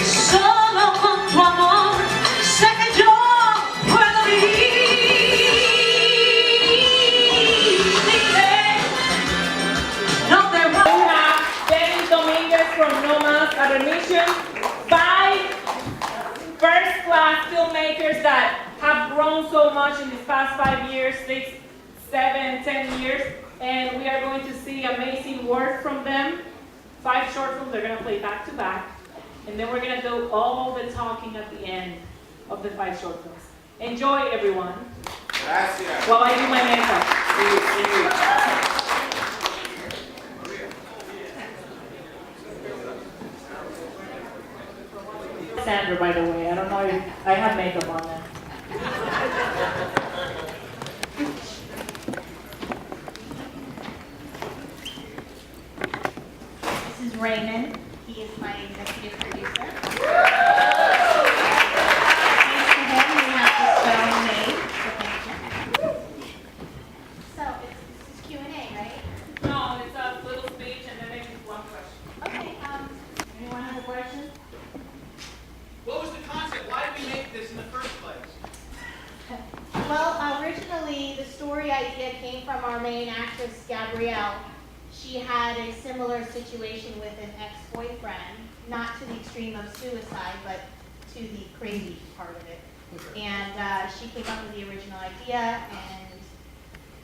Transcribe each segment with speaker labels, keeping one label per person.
Speaker 1: Solo con tu amor sé que yo puedo vivir. No te voy.
Speaker 2: We have Dennis Dominguez from Nomas at Admission. 5 first-class filmmakers that have grown so much in these past 5 years, 6, 7, 10 years, and we are going to see amazing work from them. 5 short films they're going to play back to back, and then we're going to do all the talking at the end of the 5 short films. Enjoy, everyone.
Speaker 3: Gracias.
Speaker 2: While I do my makeup. Sandra, by the way, I don't know if I have makeup on now.
Speaker 4: This is Raymond. He is my executive producer. Thanks to him, we have this film made. So this is Q&A, right?
Speaker 2: No, it's a little speech and then maybe one question.
Speaker 4: Okay. Anyone have a question?
Speaker 3: What was the concept? Why did we make this in the first place?
Speaker 4: Well, originally the story idea came from our main actress, Gabrielle. She had a similar situation with an ex-boyfriend, not to the extreme of suicide, but to the crazy part of it. And she came up with the original idea, and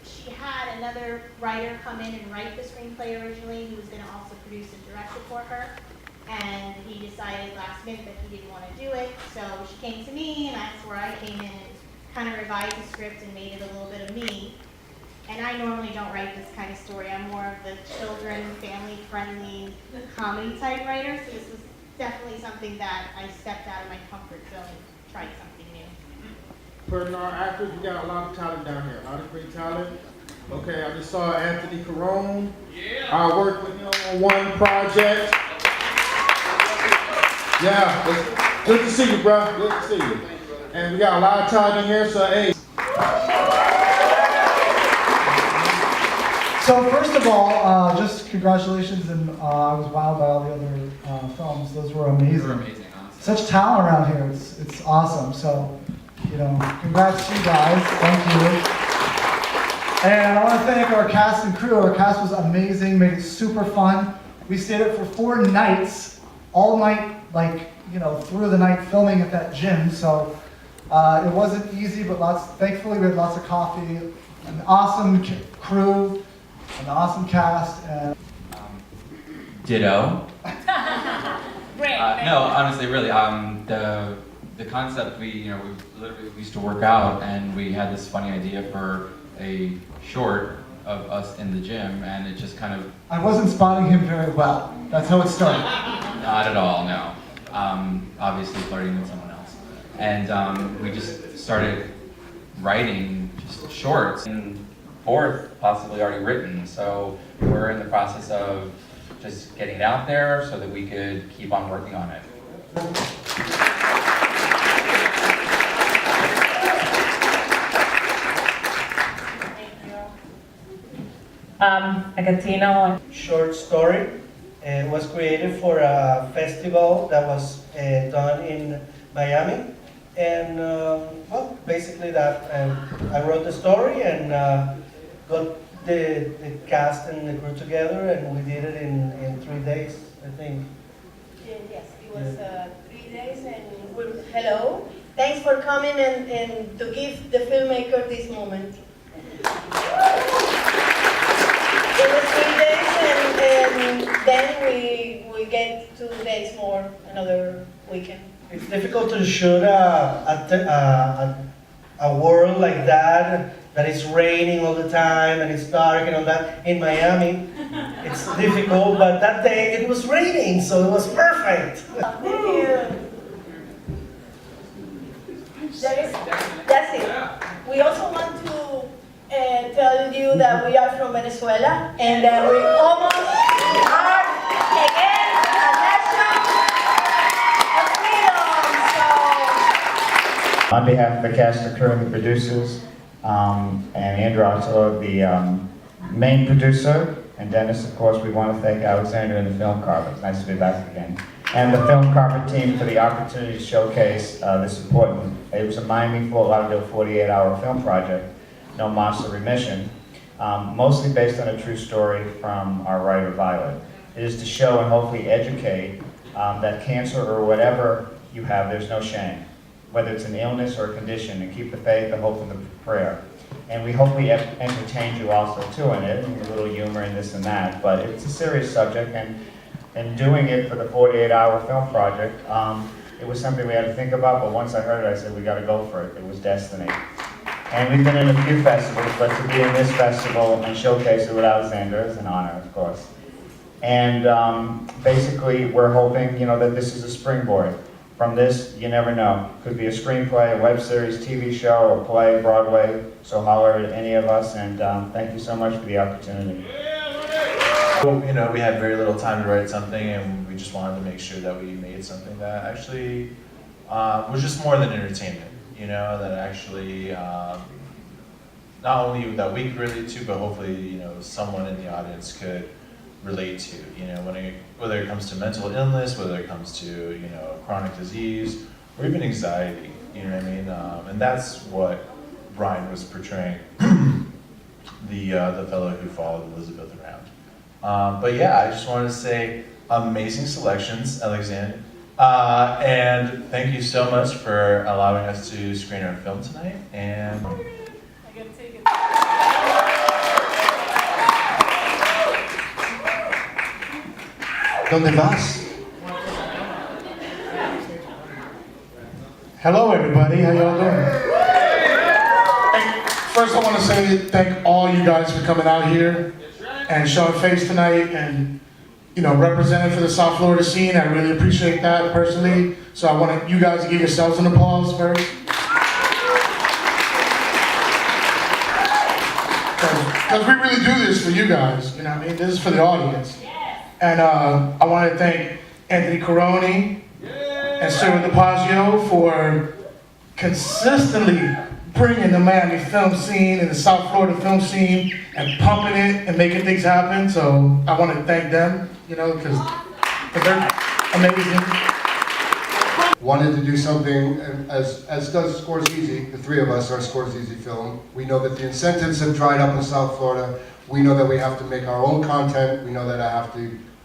Speaker 4: she had another writer come in and write the screenplay originally, who was going to also produce and direct it for her. And he decided last minute that he didn't want to do it, so she came to me, and that's where I came in and kind of revised the script and made it a little bit of me. And I normally don't write this kind of story. I'm more of the children, family-friendly, comedy type writer, so this was definitely something that I stepped out of my comfort zone and tried something new.
Speaker 5: For our actors, we got a lot of talent down here, a lot of great talent. Okay, I just saw Anthony Carone.
Speaker 3: Yeah.
Speaker 5: I worked with him on one project. Yeah, good to see you, bro. Good to see you. And we got a lot of talent in here, so hey.
Speaker 6: So first of all, just congratulations, and I was wowed by all the other films. Those were amazing.
Speaker 3: They were amazing, honestly.
Speaker 6: Such talent around here. It's awesome. So, congrats to you guys. Thank you. And I want to thank our cast and crew. Our cast was amazing. Made it super fun. We stayed up for 4 nights, all night, through the night filming at that gym. So it wasn't easy, but thankfully we had lots of coffee, an awesome crew, an awesome cast, and
Speaker 7: ditto.
Speaker 2: Great.
Speaker 7: No, honestly, really, the concept we used to work out, and we had this funny idea for a short of us in the gym, and it just kind of.
Speaker 6: I wasn't spotting him very well. That's how it started.
Speaker 7: Not at all, no. Obviously flirting with someone else, and we just started writing just shorts. And 4th, possibly already written, so we're in the process of just getting it out there so that we could keep on working on it.
Speaker 2: Agatino.
Speaker 8: Short story. It was created for a festival that was done in Miami. And well, basically that I wrote the story and got the cast and the crew together, and we did it in 3 days, I think.
Speaker 9: Yes, it was 3 days, and hello. Thanks for coming and to give the filmmaker this moment. It was 3 days, and then we get 2 days more, another weekend.
Speaker 8: It's difficult to shoot a world like that is raining all the time and it's dark and all that in Miami. It's difficult, but that day it was raining, so it was perfect.
Speaker 9: Thank you. That's it. We also want to tell you that we are from Venezuela and that we almost are again a nation of freedom.
Speaker 10: On behalf of the cast, the crew, and the producers, and Andrew Otto, the main producer, And Dennis, of course, we want to thank Alexander and the Film Carpet. It's nice to be back again. And the Film Carpet team for the opportunity to showcase this important. It was a Miami, Fort Lauderdale 48-hour film project, No Monster Remission, mostly based on a true story from our writer Violet. It is to show and hopefully educate that cancer or whatever you have, there's no shame, whether it's an illness or a condition, and keep the faith, the hope, and the prayer. And we hopefully entertained you also too in it, and a little humor and this and that, but it's a serious subject, and doing it for the 48-hour film project, it was something we had to think about, but once I heard it, I said, we gotta go for it. It was destiny. And we've been in a few festivals, but to be in this festival and showcase it with Alexander is an honor, of course. And basically, we're hoping, that this is a springboard. From this, you never know. Could be a screenplay, a web series, TV show, or play, Broadway. So holler at any of us, and thank you so much for the opportunity.
Speaker 11: We had very little time to write something, and we just wanted to make sure that we made something that actually was just more than entertainment. That actually not only that we could relate to, but hopefully, someone in the audience could relate to, whether it comes to mental illness, whether it comes to, chronic disease, or even anxiety, and that's what Brian was portraying, the fellow who followed Elizabeth around. But yeah, I just wanted to say amazing selections, Alexander, and thank you so much for allowing us to screen our film tonight, and
Speaker 2: I gotta take it.
Speaker 12: ¿Dónde vas? Hello everybody, how y'all doing? First I want to say thank all you guys for coming out here and showing face tonight and representing for the South Florida scene. I really appreciate that personally. So I want you guys to give yourselves an applause first. Because we really do this for you guys, This is for the audience. And I want to thank Anthony Caroni and Sarah DePazio for consistently bringing the Miami film scene and the South Florida film scene and pumping it and making things happen. So I want to thank them, because they're amazing.
Speaker 13: Wanted to do something, as does Scorsese, the three of us are Scorsese film. We know that the incentives have dried up in South Florida. We know that we have to make our own content. We know that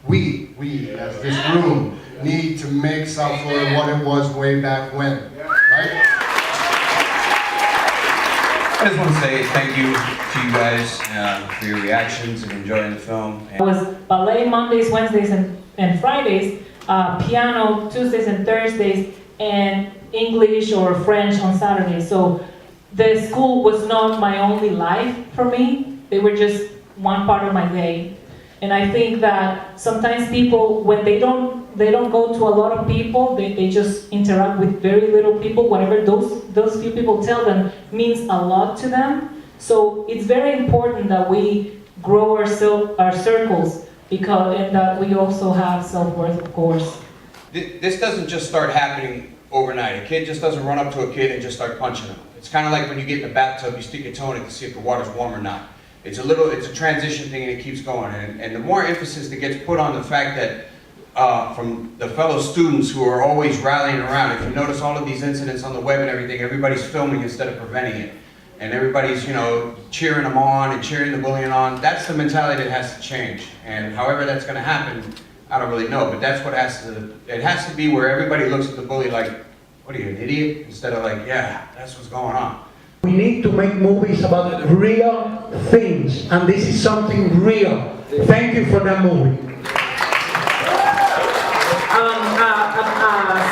Speaker 13: we as this room, need to make South Florida what it was way back when, right?
Speaker 14: I just want to say thank you to you guys for your reactions and enjoying the film.
Speaker 2: It was ballet Mondays, Wednesdays, and Fridays, piano Tuesdays and Thursdays, and English or French on Saturdays. So the school was not my only life for me. They were just one part of my day. And I think that sometimes people, when they don't go to a lot of people, they just interact with very little people. Whatever those few people tell them means a lot to them. So it's very important that we grow our circles, and that we also have self-worth, of course.
Speaker 14: This doesn't just start happening overnight. A kid just doesn't run up to a kid and just start punching him. It's kind of like when you get in the bathtub, you stick your toe in it to see if the water's warm or not. It's a transition thing, and it keeps going. And the more emphasis that gets put on the fact that from the fellow students who are always rallying around, if you notice all of these incidents on the web and everything, everybody's filming instead of preventing it. And everybody's, cheering them on and cheering the bullying on. That's the mentality that has to change. And however that's going to happen, I don't really know. But that's what it has to be where everybody looks at the bully like, what are you, an idiot? Instead of like, yeah, that's what's going on.
Speaker 15: We need to make movies about real things, and this is something real. Thank you for that movie.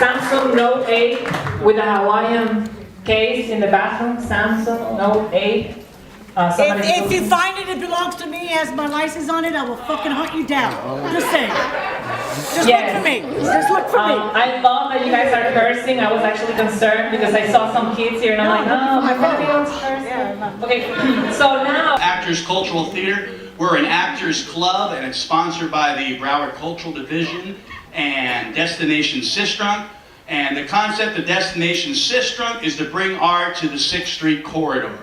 Speaker 2: Samsung Note 8 with a Hawaiian case in the bathroom. Samsung Note 8.
Speaker 9: If you find it belongs to me, has my license on it, I will fucking hunt you down. Just saying. Just look for me. Just look for me.
Speaker 2: I love that you guys are cursing. I was actually concerned because I saw some kids here and I'm like, oh, my video's cursing. Okay, so now.
Speaker 3: Actors Cultural Theater. We're an actors club, and it's sponsored by the Broward Cultural Division and Destination Sistrunk. And the concept of Destination Sistrunk is to bring art to the 6th Street corridor.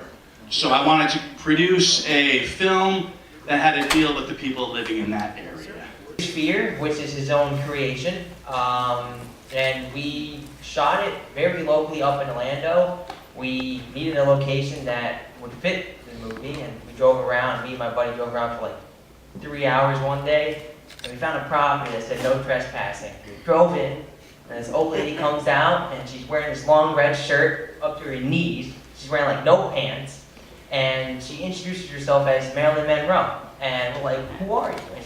Speaker 3: So I wanted to produce a film that had to deal with the people living in that area.
Speaker 16: Fear, which is his own creation, and we shot it very locally up in Orlando. We needed a location that would fit the movie, and we drove around. Me and my buddy drove around for like 3 hours one day, and we found a property that said no trespassing. We drove in, and this old lady comes out, and she's wearing this long red shirt up to her knees. She's wearing like no pants, and she introduces herself as Marilyn Monroe. And we're like, who are you? And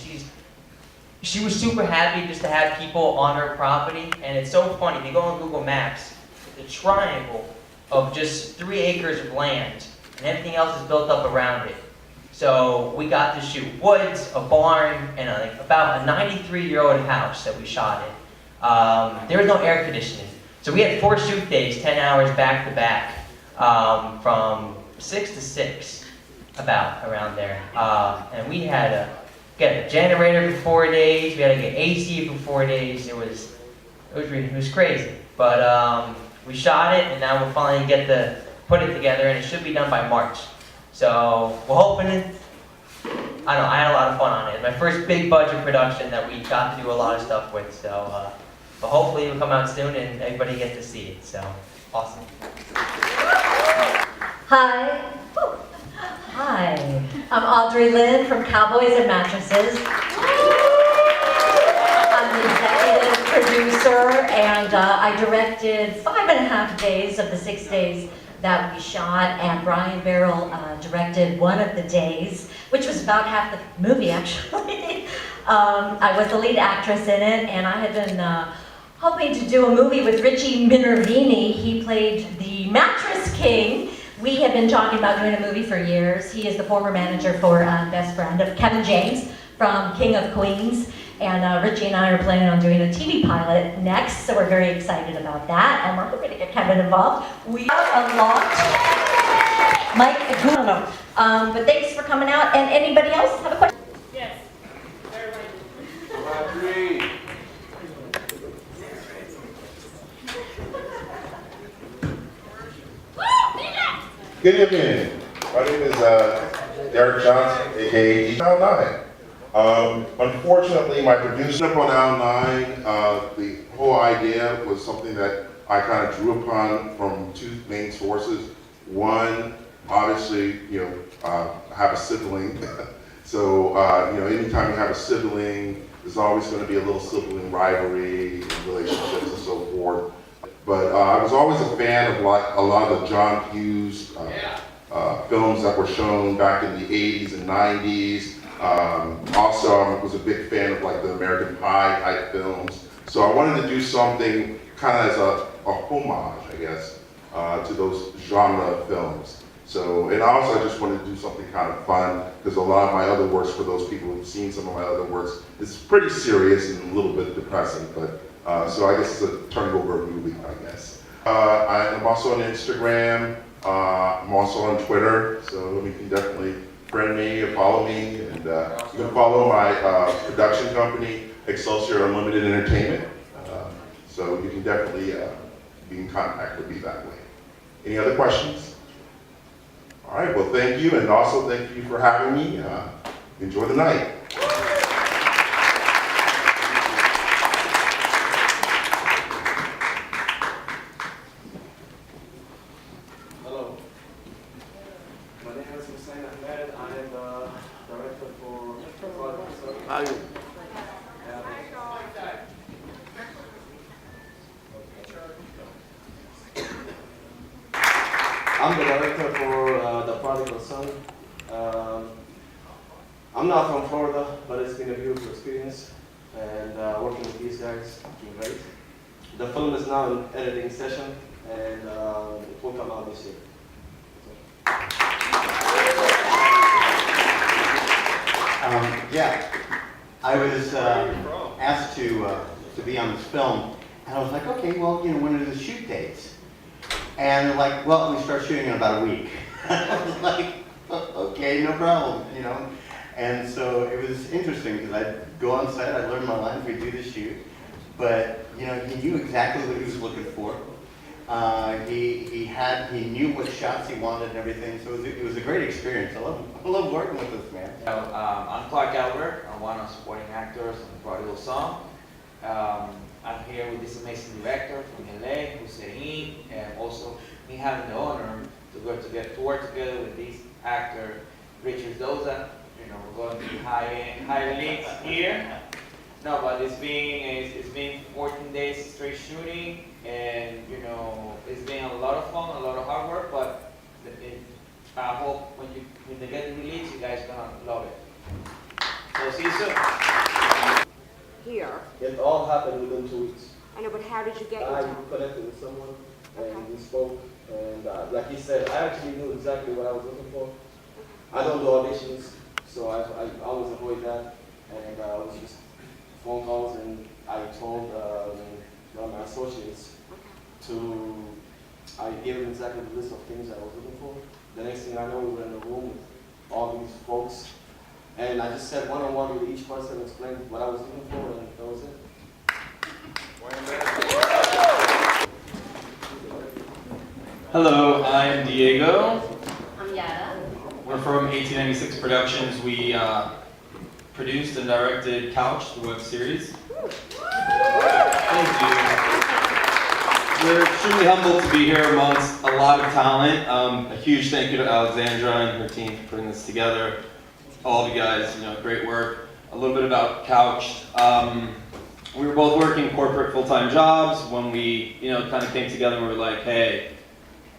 Speaker 16: she was super happy just to have people on her property. And it's so funny, if you go on Google Maps, the triangle of just 3 acres of land, and everything else is built up around it. So we got to shoot woods, a barn, and about a 93-year-old house that we shot in. There was no air conditioning. So we had 4 shoot days, 10 hours back to back, from 6 to 6, around there. And we had to get a generator for 4 days. We had to get AC for 4 days. It was crazy. But we shot it, and now we'll finally get to put it together, and it should be done by March. So we're hoping I don't know, I had a lot of fun on it. It's my first big budget production that we got to do a lot of stuff with. So, but hopefully it'll come out soon and everybody gets to see it. So, awesome.
Speaker 17: Hi. Hi. I'm Audrey Lynn from Cowboys and Mattresses. I'm the executive producer, and I directed 5.5 days of the 6 days that we shot, and Brian Barrell directed one of the days, which was about half the movie, actually. I was the lead actress in it, and I had been hoping to do a movie with Richie Minervini. He played the Mattress King. We had been talking about doing a movie for years. He is the former manager for Best Friend of Kevin James from King of Queens. And Richie and I are planning on doing a TV pilot next, so we're very excited about that. And we're hoping to get Kevin involved. We have a lot. Mike, I don't know. But thanks for coming out. And anybody else have a question?
Speaker 2: Yes.
Speaker 18: Good evening. My name is Derek Johnson, aka Aisle 9. Unfortunately, my producer on Aisle 9, the whole idea was something that I kind of drew upon from 2 main sources. One, obviously, I have a sibling. So, anytime you have a sibling, there's always going to be a little sibling rivalry and relationships and so forth. But I was always a fan of a lot of the John Hughes films that were shown back in the 80s and 90s. Also, I was a big fan of the American Pie type films. So I wanted to do something kind of as a homage, I guess, to those genre films. So, and also I just wanted to do something kind of fun, because a lot of my other works, for those people who've seen some of my other works, it's pretty serious and a little bit depressing, but so I guess it's a turn-over movie, I guess. I'm also on Instagram, I'm also on Twitter, so you can definitely friend me or follow me, and you can follow my production company, Excelsior Unlimited Entertainment. So you can definitely be in contact with me that way. Any other questions? All right, well, thank you, and also thank you for having me. Enjoy the night.
Speaker 19: Hello. My name is Hussein Ahmed. I am the director for Carpet XIV. How are you? I'm the director for The Prodigal Son. I'm not from Florida, but it's been a beautiful experience, and working with these guys has been great. The film is now in editing session, and it will come out this year.
Speaker 20: Yeah, I was asked to be on this film, and I was like, okay, well, when are the shoot dates? And they're like, well, we start shooting in about a week. I was like, okay, no problem, And so it was interesting, because I'd go on set, I'd learn my lines, we'd do the shoot, but he knew exactly what he was looking for. He knew what shots he wanted and everything, so it was a great experience. I love working with this man.
Speaker 21: I'm Clark Albert. I'm one of the supporting actors on the Prodigal Song. I'm here with this amazing director from LA, Hussein, and also me having the honor to work together with this actor, Richard Doza. You know, we're going to be high leagues here. No, but it's been 14 days straight shooting, and you know, it's been a lot of fun, a lot of hard work. But I hope when they get released, you guys are gonna love it. So see you soon.
Speaker 22: Here.
Speaker 19: It all happened within 2 weeks.
Speaker 22: I know, but how did you get your
Speaker 19: I
Speaker 22: talent?
Speaker 19: connected with someone, and we spoke, and like he said, I actually knew exactly what I was looking for. I don't do auditions, so I always avoid that, and it was just phone calls, and I told one of my associates I gave him exactly the list of things that I was looking for. The next thing I know, we were in the room with all these folks, and I just sat one-on-one with each person, explained what I was looking for, and that was it.
Speaker 23: Hello, I'm Diego.
Speaker 22: I'm Yara.
Speaker 23: We're from 1896 Productions. We produced and directed Couch, the web series. Thank you. We're extremely humbled to be here amongst a lot of talent. A huge thank you to Alexandra and her team for putting this together. All of you guys, great work. A little bit about Couch. We were both working corporate full-time jobs when we, kind of came together and we were like, hey,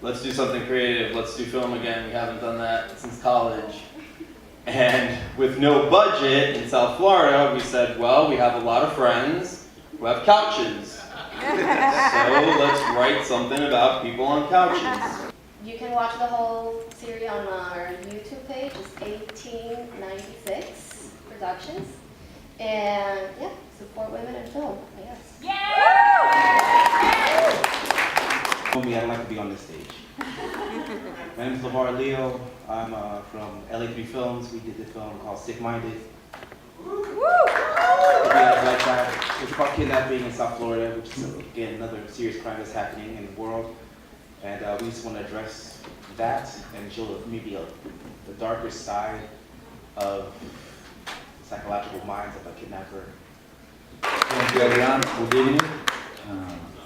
Speaker 23: let's do something creative. Let's do film again. We haven't done that since college. And with no budget in South Florida, we said, well, we have a lot of friends who have couches. So let's write something about people on couches.
Speaker 22: You can watch the whole series on our YouTube page. It's 1896 Productions. And yeah, support women in film, I guess.
Speaker 24: Me, I don't like to be on this stage. My name is LeVar Leo. I'm from LA3 Films. We did the film called Sick Minded. It's about kidnapping in South Florida, which is again another serious crime that's happening in the world. And we just want to address that and show maybe the darker side of psychological minds of a kidnapper.
Speaker 25: Thank you, everyone. Good evening.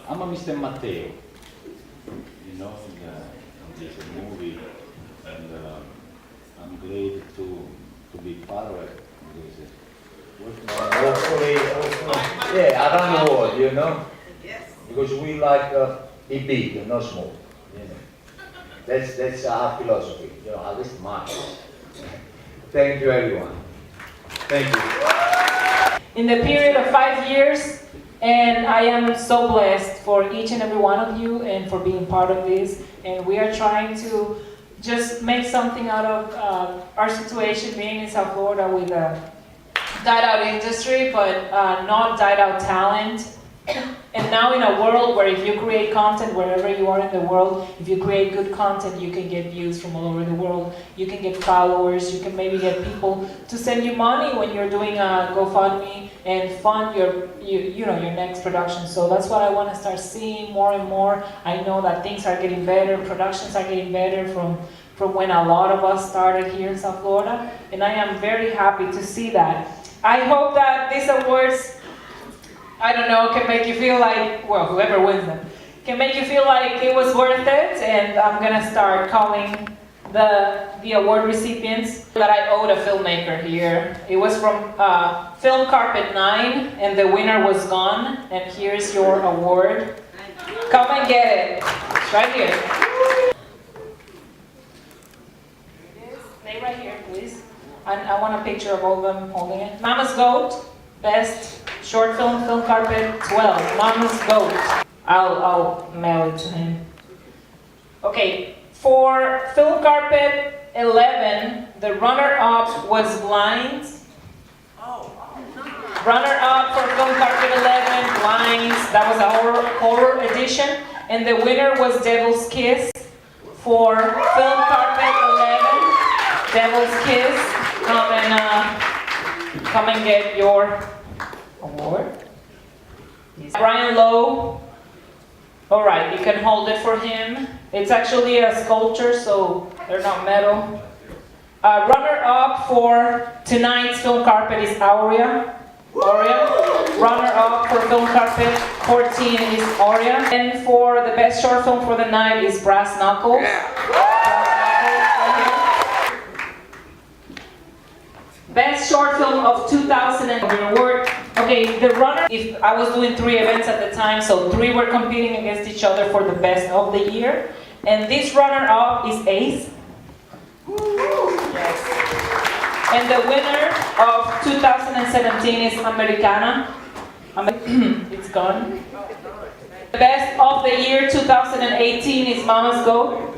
Speaker 25: I'm Mr. Matteo. You know, in this movie, and I'm glad to be part of it. Hopefully, yeah, around the world, Yes. Because we like it big, not small. That's our philosophy. At least mine. Thank you, everyone. Thank you.
Speaker 2: In the period of 5 years, and I am so blessed for each and every one of you and for being part of this. And we are trying to just make something out of our situation being in South Florida with a died-out industry, but not died-out talent. And now in a world where if you create content wherever you are in the world, if you create good content, you can get views from all over the world. You can get followers. You can maybe get people to send you money when you're doing a GoFundMe and fund your next production. So that's what I want to start seeing more and more. I know that things are getting better. Productions are getting better from when a lot of us started here in South Florida, and I am very happy to see that. I hope that these awards, I don't know, can make you feel like, well, whoever wins them, can make you feel like it was worth it, and I'm gonna start calling the award recipients that I owed a filmmaker here. It was from Film Carpet 9, and the winner was gone, and here's your award. Come and get it. It's right here. Stay right here, please. I want a picture of all of them holding it. Mama's Goat, best short film, Film Carpet 12. Mama's Goat. I'll mail it to him. Okay, for Film Carpet 11, the runner-up was Blind. Runner-up for Film Carpet 11, Blinds. That was a horror edition. And the winner was Devil's Kiss for Film Carpet 11. Devil's Kiss. Come and get your award. Brian Lowe All right, you can hold it for him. It's actually a sculpture, so they're not metal. Runner-up for tonight's film carpet is Aurea. Runner-up for film carpet 14 is Aurea. And for the best short film for the night is Brass Knuckles. Best short film of 2000 award. Okay, the runner, if I was doing 3 events at the time, so 3 were competing against each other for the best of the year. And this runner-up is Ace. Yes. And the winner of 2017 is Americana. It's gone. The best of the year 2018 is Mama's Go.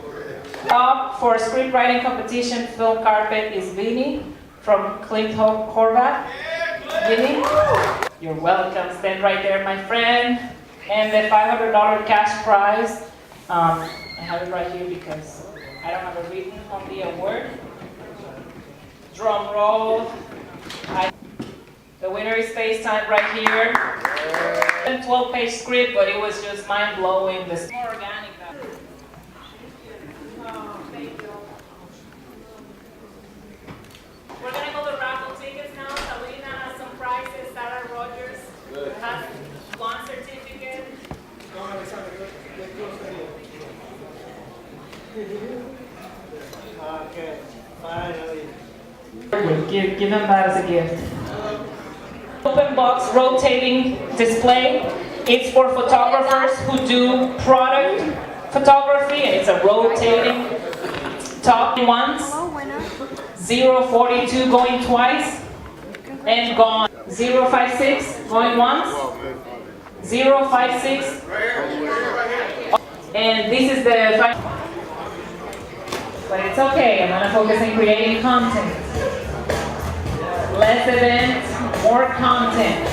Speaker 2: Up for script writing competition film carpet is Vinny from Clint Horvath. Vinny, you're welcome. Stand right there, my friend. And the $500 cash prize. I have it right here because I don't have it written on the award. Drum roll. The winner is FaceTime right here. A 12-page script, but it was just mind-blowing. It's more organic. Oh, thank you. We're going to go to raffle tickets now. Salina has some prizes. Sarah Rogers has 1 certificate.
Speaker 8: Okay, finally.
Speaker 2: Give them that as a gift. Open box rotating display. It's for photographers who do product photography, and it's a rotating top once. 042 going twice and gone. 056 going once. 056. And this is the final. But it's okay, I'm gonna focus on creating content. Less events, more content.